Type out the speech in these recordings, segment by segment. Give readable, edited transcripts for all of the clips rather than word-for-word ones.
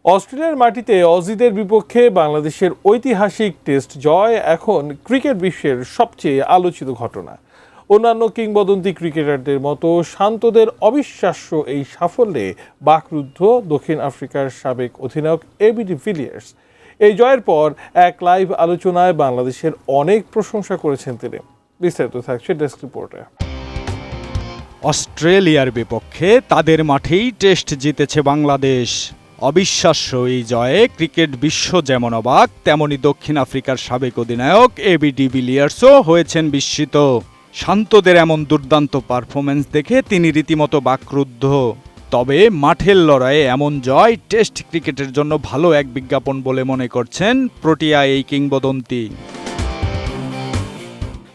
অস্ট্রেলিয়ার মাটিতে অজিদের বিপক্ষে বাংলাদেশের ঐতিহাসিক টেস্ট জয় এখন ক্রিকেট বিশ্বের সবচেয়ে আলোচিত ঘটনা। অন্যান্য কিংবদন্তি ক্রিকেটারদের মতো শান্তদের অবিশ্বাস্য এই সাফল্যে বাকরুদ্ধ দক্ষিণ আফ্রিকার সাবেক অধিনায়ক এবি ডিভিলিয়ার্স। এই জয়ের পর এক লাইভ আলোচনায় বাংলাদেশের অনেক প্রশংসা করেছেন তিনি। বিস্তারিত থাকছে ডেস্ক রিপোর্টে। অস্ট্রেলিয়ার বিপক্ষে তাদের মাঠেই টেস্ট জিতেছে বাংলাদেশ। অবিশ্বাস্য এই জয়ে ক্রিকেট বিশ্ব যেমন অবাক, তেমনি দক্ষিণ আফ্রিকার সাবেক অধিনায়ক এবি ডিভিলিয়ার্সও হয়েছেন বিস্মিত। শান্তদের এমন দুর্দান্ত পারফরমেন্স দেখে তিনি রীতিমতো বাকরুদ্ধ। তবে মাঠের লড়াইয়ে এমন জয় টেস্ট ক্রিকেটের জন্য ভালো এক বিজ্ঞাপন বলে মনে করছেন প্রোটিয়া এই কিংবদন্তি।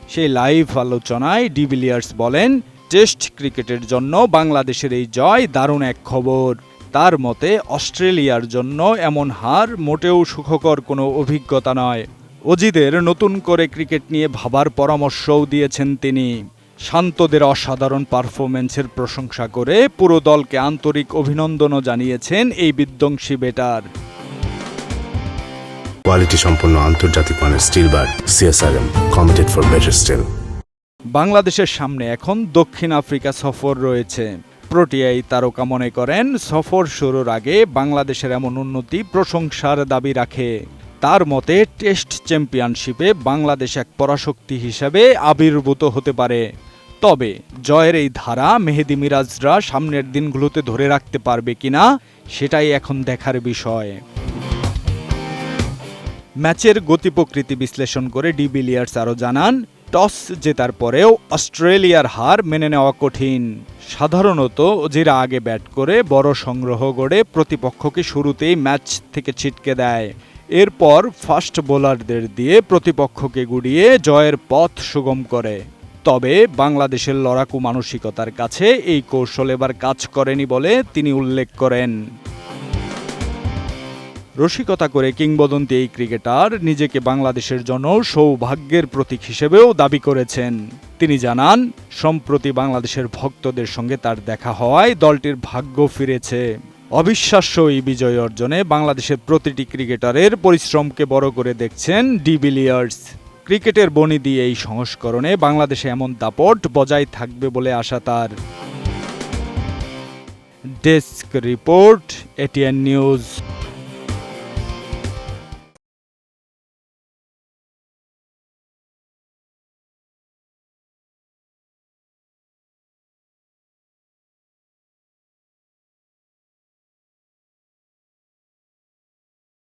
সেই লাইভ আলোচনায় ডিভিলিয়ার্স বলেন, টেস্ট ক্রিকেটের জন্য বাংলাদেশের এই জয় দারুণ এক খবর। তার মতে অস্ট্রেলিয়ার জন্য এমন হার মোটেও সুখকর কোনো অভিজ্ঞতা নয়। অজিদের নতুন করে ক্রিকেট নিয়ে ভাবার পরামর্শও দিয়েছেন তিনি। শান্তদের অসাধারণ পারফরমেন্সের প্রশংসা করে পুরো দলকে আন্তরিক অভিনন্দনও জানিয়েছেন এই বিধ্বংসী ব্যাটার। কোয়ালিটি সম্পন্ন আন্তর্জাতিক মানের still bar CSRM, committed for better still. বাংলাদেশের সামনে এখন দক্ষিণ আফ্রিকা সফর রয়েছে। প্রোটিয়াই তারকা মনে করেন সফর শুরুর আগে বাংলাদেশের এমন উন্নতি প্রশংসার দাবি রাখে। তার মতে টেস্ট চ্যাম্পিয়নশিপে বাংলাদেশ এক পরাশক্তি হিসেবে আবির্ভূত হতে পারে। তবে জয়ের এই ধারা মেহেদী মিরাজরা সামনের দিনগুলোতে ধরে রাখতে পারবে কিনা সেটাই এখন দেখার বিষয়। ম্যাচের গতি প্রকৃতি বিশ্লেষণ করে ডিভিলিয়ার্স আরও জানান, টস জেতার পরেও অস্ট্রেলিয়ার হার মেনে নেওয়া কঠিন। সাধারণত অজিরা আগে ব্যাট করে বড় সংগ্রহ গড়ে প্রতিপক্ষকে শুরুতেই ম্যাচ থেকে ছিটকে দেয়। এরপর ফাস্ট বোলারদের দিয়ে প্রতিপক্ষকে গুড়িয়ে জয়ের পথ সুগম করে। তবে বাংলাদেশের লড়াকু মানসিকতার কাছে এই কৌশল এবার কাজ করেনি বলে তিনি উল্লেখ করেন। রসিকতা করে কিংবদন্তি এই ক্রিকেটার নিজেকে বাংলাদেশের জন্য সৌভাগ্যের প্রতীক হিসেবেও দাবি করেছেন। তিনি জানান, সম্প্রতি বাংলাদেশের ভক্তদের সঙ্গে তার দেখা হওয়ায় দলটির ভাগ্য ফিরেছে। অবিশ্বাস্য এই বিজয় অর্জনে বাংলাদেশের প্রতিটি ক্রিকেটারের পরিশ্রমকে বড় করে দেখছেন ডিভিলিয়ার্স। ক্রিকেটের বনি দিয়ে এই সংস্করণে বাংলাদেশে এমন দাপট বজায় থাকবে বলে আশা তার। Desk report, ATN news.